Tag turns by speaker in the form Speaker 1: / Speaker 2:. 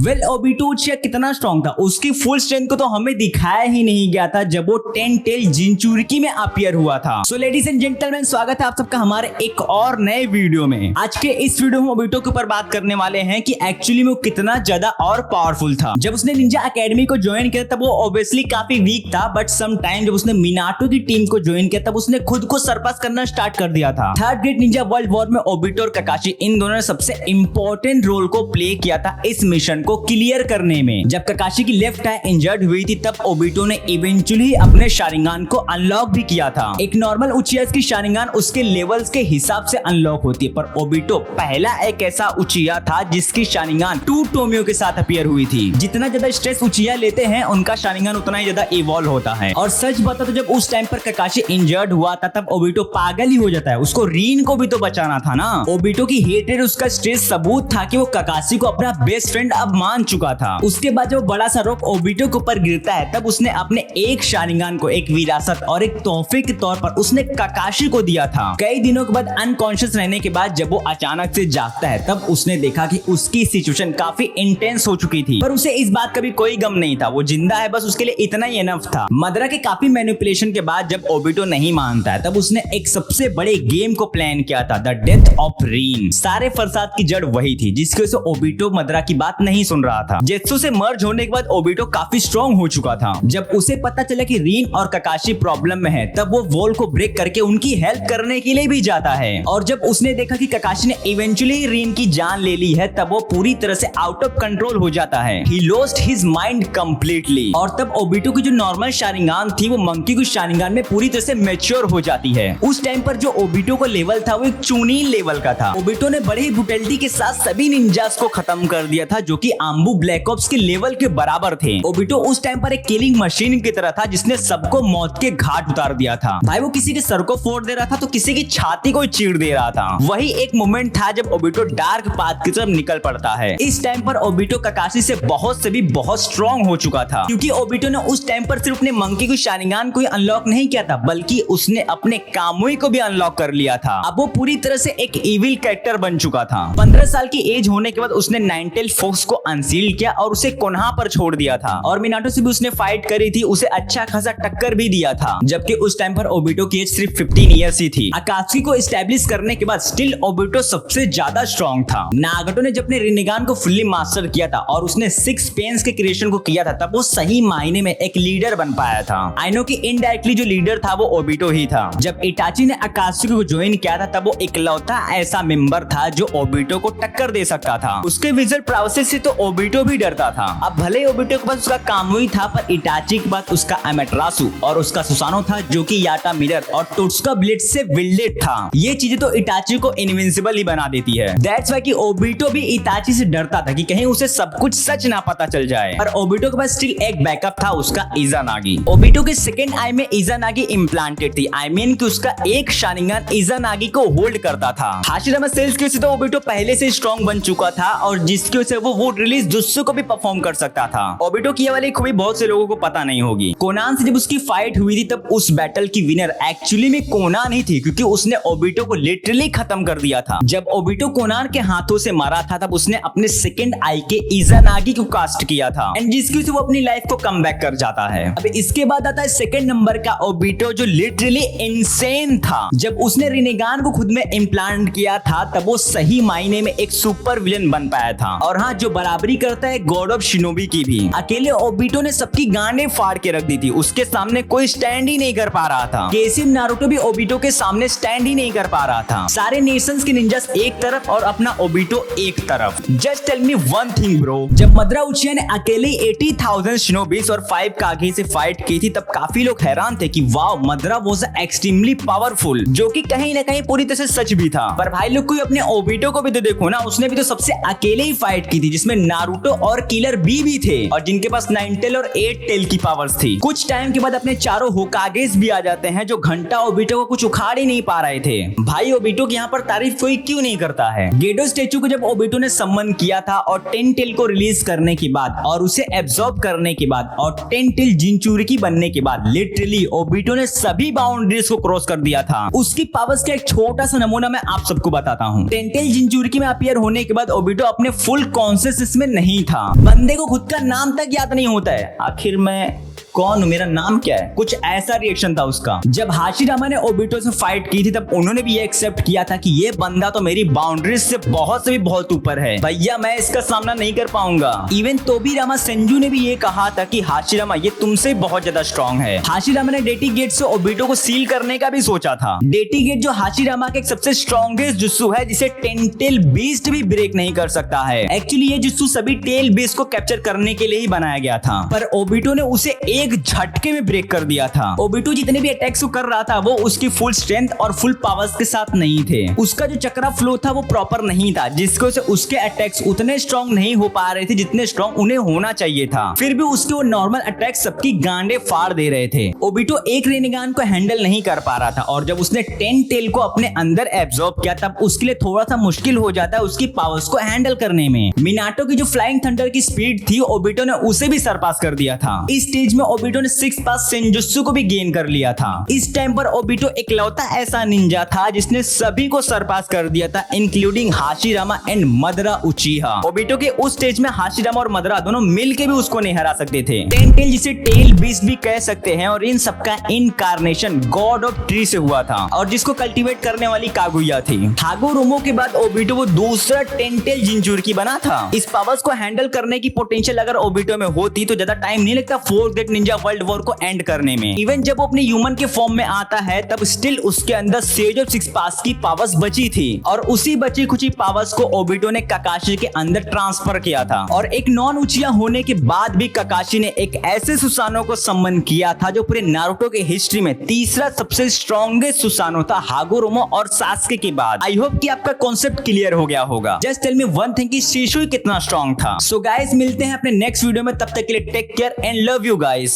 Speaker 1: Well Obito उचिया कितना strong था, उसकी फुल स्ट्रेंथ को तो हमें दिखाया ही नहीं गया था जब वो 10 टेल जिंचुरिकी में अपीयर हुआ था। सो लेडीज एंड जेंटलमैन, स्वागत है आप सबका हमारे एक और नए वीडियो में। आज के इस वीडियो में ओबीटो के ऊपर बात करने वाले हैं कि एक्चुअली में वो कितना ज्यादा और पावरफुल था। जब उसने निंजा एकेडमी को ज्वाइन किया तब वो ऑब्वियसली काफी वीक था, बट सम टाइम जब उसने मिनाटो की टीम को ज्वाइन किया तब उसने खुद को सरपास करना स्टार्ट कर दिया था। Third great Ninja world war में ओबीटो और ककाशी इन दोनों ने सबसे इंपॉर्टेंट रोल को प्ले किया था इस मिशन को क्लियर करने में। जब ककाशी की लेफ्ट आई इंजर्ड हुई थी तब ओबीटो ने इवेंचुअली अपने शारिंगान को अनलॉक भी किया था। एक नॉर्मल उचिया की शारिंगान उसके लेवल्स के हिसाब से अनलॉक होती है, पर ओबीटो पहला एक ऐसा उचिया था जिसकी शारिंगान 2 टोमियो के साथ अपीयर हुई थी। जितना ज्यादा स्ट्रेस उचिया लेते हैं उनका शारिंगान उतना ही ज्यादा इवॉल्व होता है। और सच बता तो जब उस टाइम पर ककाशी इंजर्ड हुआ था तब ओबीटो पागल ही हो जाता है, उसको रीन को भी तो बचाना था ना। ओबीटो की हेटेड उसका स्ट्रेस सबूत था कि वो ककाशी को अपना बेस्ट फ्रेंड अब मान चुका था। उसके बाद जब बड़ा सा रॉक ओबीटो के ऊपर गिरता है तब उसने अपने एक शारिंगान को एक विरासत और एक तोहफे के तौर पर उसने ककाशी को दिया था। कई दिनों के बाद अनकॉन्शियस रहने के बाद जब वो अचानक से जागता है तब उसने देखा कि उसकी सिचुएशन काफी इंटेंस हो चुकी थी, पर उसे इस बात का भी कोई गम नहीं था। वो जिंदा है, बस उसके लिए इतना ही इनफ था। मदरा के काफी मैनिपुलेशन के बाद जब ओबीटो नहीं मानता है तब उसने एक सबसे बड़े गेम को प्लान किया था, द डेथ ऑफ रीन। सारे फसाद की जड़ वही थी जिसकी वजह से ओबीटो मदरा की बात नहीं सुन रहा था। जेत्सु से मर्ज होने के बाद ओबीटो काफी स्ट्रॉन्ग हो चुका था। जब उसे पता चला कि रीन और ककाशी प्रॉब्लम में है तब वो वॉल को ब्रेक करके उनकी हेल्प करने के लिए भी जाता है। और जब उसने देखा कि ककाशी ने इवेंचुअली रीन की जान ले ली है तब वो पूरी तरह से आउट ऑफ कंट्रोल हो जाता है। He lost his mind completely. और तब ओबीटो की जो नॉर्मल शारिंगान थी वो मंकी की शारिंगान में पूरी तरह से मैच्योर हो जाती है। उस टाइम पर जो ओबीटो का लेवल था वो एक चुनील लेवल का था। ओबीटो ने बड़े ही ब्रूटैलिटी के साथ सभी निंजास को खत्म कर दिया था जो कि आम्बू ब्लैक ऑप्स के लेवल के बराबर थे। ओबीटो उस टाइम पर एक किलिंग मशीन की तरह था जिसने सबको मौत के घाट उतार दिया था। भाई वो किसी के सर को फोड़ दे रहा था तो किसी की छाती को चीर दे रहा था। वही एक मोमेंट था जब ओबीटो डार्क पाथ की तरफ निकल पड़ता है। इस टाइम पर ओबीटो ककाशी से बहुत स्ट्रॉन्ग हो चुका था, क्योंकि ओबीटो ने उस टाइम पर सिर्फ अपने मंकी की शारिंगान को ही अनलॉक नहीं किया था बल्कि उसने अपने कामुई को भी अनलॉक कर लिया था। अब वो पूरी तरह से एक इविल कैरेक्टर बन चुका था। 15 साल की एज होने के बाद उसने नाइनटेल फॉक्स को अनसील किया और उसे कोनहा पर छोड़ दिया था। और मिनाटो से भी उसने फाइट करी थी, उसे अच्छा खासा टक्कर भी दिया था, जबकि उस टाइम पर ओबीटो की एज सिर्फ 15 इयर्स ही थी। अकात्सुकी को एस्टैब्लिश करने के बाद स्टिल ओबीटो सबसे ज्यादा स्ट्रॉन्ग था। नागटो ने जब अपने रिनिगान को फुल्ली मास्टर किया था और उसने 6 पेन्स के क्रिएशन को किया था तब वो सही मायने में एक लीडर बन पाया था। आई नो कि इनडायरेक्टली जो लीडर था वो ओबीटो ही था। जब इटाची ने अकात्सुकी को ज्वाइन किया था तब वो इकलौता ऐसा मेंबर था जो ओबीटो को टक्कर दे सकता था। उसके विजुअल प्रोसेस से तो ओबीटो भी डरता था। अब भले ही ओबीटो के पास उसका कामुई था, पर इटाची के पास उसका अमेटरासु और उसका सुसानो था जो कि याटा मिरर और टोट्सुका ब्लेड से विल्डेड था। ये चीजें तो इटाची को इनविंसिबल ही बना देती है। दैट्स व्हाई कि ओबीटो भी इटाची से डरता था कि कहीं उसे सब कुछ सच ना पता चल जाए। पर ओबीटो के पास स्टिल एक बैकअप था, उसका इज़ानागी। ओबीटो के सेकंड आई में इज़ानागी इम्प्लांटेड थी। आई मीन कि उसका एक शारिंगान इज़ानागी को होल्ड करता था। हाशिरामा सेल्स की वजह से तो ओबीटो पहले से स्ट्रॉन्ग बन चुका था और जिसकी वजह से वो वुड रिलीज जुत्सु को भी परफॉर्म कर सकता था। ओबीटो की वाली खूबी बहुत से लोगों को पता नहीं होगी। कोनान से जब उसकी फाइट हुई थी तब उस बैटल की विनर एक्चुअली में कोनान ही थी, क्योंकि उसने ओबीटो को लिटरली खत्म कर दिया था। जब ओबीटो कोनान के हाथों से मारा था तब उसने अपने सेकंड आई के इज़ानागी को कास्ट किया था एंड जिसकी वजह से वो अपनी लाइफ को कम बैक कर जाता है। अब इसके बाद आता है सेकंड नंबर का ओबीटो जो लिटरली इनसेन था। जब उसने रिनेगान को खुद में इम्प्लांट किया था तब वो सही मायने में एक सुपर विलन बन पाया था। और हाँ, जो बराबरी करता है गॉड ऑफ शिनोबी की भी। अकेले ओबीटो ने सबकी गांडें फाड़ के रख दी थी, उसके सामने कोई स्टैंड ही नहीं कर पा रहा था। केसिम नारुतो भी ओबीटो के सामने स्टैंड ही नहीं कर पा रहा था। सारे नेशंस के निंजास एक तरफ और अपना ओबीटो एक तरफ। Just tell me one thing bro, जब मदरा उचिया ने अकेले 80,000 शिनोबीस और 5 कागे से फाइट की थी तब काफी लोग हैरान थे कि wow, Madra was extremely powerful, जो कि कहीं ना कहीं पूरी तरह से सच भी था। पर भाई लोग कोई अपने ओबीटो को भी तो देखो ना, उसने भी तो सबसे अकेले ही फाइट की थी जिसमें नारुतो और किलर बी भी थे और जिनके पास 9 टेल और 8 टेल की पावर्स थी। कुछ टाइम के बाद अपने चारों होकागेस भी आ जाते हैं जो घंटा ओबीटो को कुछ उखाड़ ही नहीं पा रहे थे। भाई ओबीटो की यहाँ पर तारीफ कोई क्यों नहीं करता है। गेडो स्टेचू को जब ओबीटो ने सम्मन किया था और 10 टेल को रिलीज करने के बाद और उसे एब्सॉर्ब करने के बाद और 10 टेल जिंचुरिकी बनने के बाद लिटरली ओबीटो ने सभी बाउंड्रीज को क्रॉस कर दिया था। उसकी पावर्स का एक छोटा सा नमूना मैं आप सबको बताता हूँ। 10 टेल जिंचुरिकी में अपीयर होने के बाद ओबीटो अपने फुल कॉन्शियस अट्रैक्ट्स में नहीं था। बंदे को खुद का नाम तक याद नहीं होता है, आखिर मैं कौन हूं, मेरा नाम क्या है, कुछ ऐसा रिएक्शन था उसका। जब हाशिरामा ने ओबिटो से फाइट की थी तब उन्होंने भी ये एक्सेप्ट किया था कि ये बंदा तो मेरी बाउंड्रीज से भी बहुत ऊपर है, भैया मैं इसका सामना नहीं कर पाऊंगा। इवन तोबिरामा सेंजू ने भी ये कहा था कि हाशिरामा ये तुमसे बहुत ज्यादा स्ट्रॉन्ग है। हाशिरामा ने डेटी गेट से ओबिटो को सील करने का भी सोचा था। डेटी गेट जो हाशिरामा का एक सबसे स्ट्रॉन्गेस्ट जुत्सु है जिसे 10 टेल बीस्ट भी ब्रेक नहीं कर सकता है। एक्चुअली ये जुत्सु सभी टेल बीस्ट को कैप्चर करने के लिए ही बनाया गया था, पर ओबिटो ने उसे एक झटके में ब्रेक कर दिया था। ओबिटो जितने भी अटैक्स कर रहा था वो उसकी फुल स्ट्रेंथ और फुल पावर्स के साथ नहीं थे। उसका जो चक्रा फ्लो था वो प्रॉपर नहीं था, जिसको से उसके अटैक्स उतने स्ट्रॉन्ग नहीं हो पा रहे थे जितने स्ट्रॉन्ग उन्हें होना चाहिए था। फिर भी उसके वो नॉर्मल अटैक्स सबकी गांडे फाड़ दे रहे थे। ओबिटो एक रेनेगान को हैंडल नहीं कर पा रहा था और जब उसने 10 टेल को अपने अंदर एब्जॉर्ब किया तब उसके लिए थोड़ा सा मुश्किल हो जाता है उसकी पावर्स को हैंडल करने में। मिनाटो की जो फ्लाइंग थंडर की स्पीड थी ओबिटो ने उसे भी सरपास कर दिया था। इस स्टेज में ओबिटो ने 6 पास सेंजुत्सु को भी गेन कर लिया था। इस टाइम पर ओबिटो इकलौता ऐसा निंजा था जिसने सभी को सरपास कर दिया था, including Hashirama and Madra उचिहा। Obito के उस स्टेज में हाशिरामा और मदरा दोनों मिलके भी उसको नहीं हरा सकते थे। 10 टेल जिसे टेल बीस्ट भी कह सकते हैं और इन सबका इनकार्नेशन गॉड ऑफ ट्री से हुआ था और जिसको कल्टीवेट करने वाली कागुया थी। हागोरोमो के बाद ओबिटो वो दूसरा 10 टेल जिंचुरकी बना था। इस पावर्स को हैंडल करने की पोटेंशियल अगर ओबिटो में होती तो ज्यादा टाइम नहीं लगता fourth great Ninja world war को एंड करने में। इवन जब वो अपने ह्यूमन के फॉर्म में आता है तब स्टिल उसके अंदर सेज ऑफ 6 पास की पावर्स बची थी और उसी बची खुची पावर्स को ओबिटो ने काकाशी के अंदर ट्रांसफर किया था। और एक नॉन उचिया होने के बाद भी काकाशी ने एक ऐसे सुसानो को सम्मन किया था जो पूरे नारुतो के हिस्ट्री में तीसरा सबसे स्ट्रॉन्गेस्ट सुसानो था हागोरोमो और सास्के के बाद। आई होप कि आपका कॉन्सेप्ट क्लियर हो गया होगा। Just tell me one thing कि शिशुई कितना स्ट्रॉन्ग था। सो गाइस मिलते हैं अपने नेक्स्ट वीडियो में, तब तक के लिए take care and love you guys.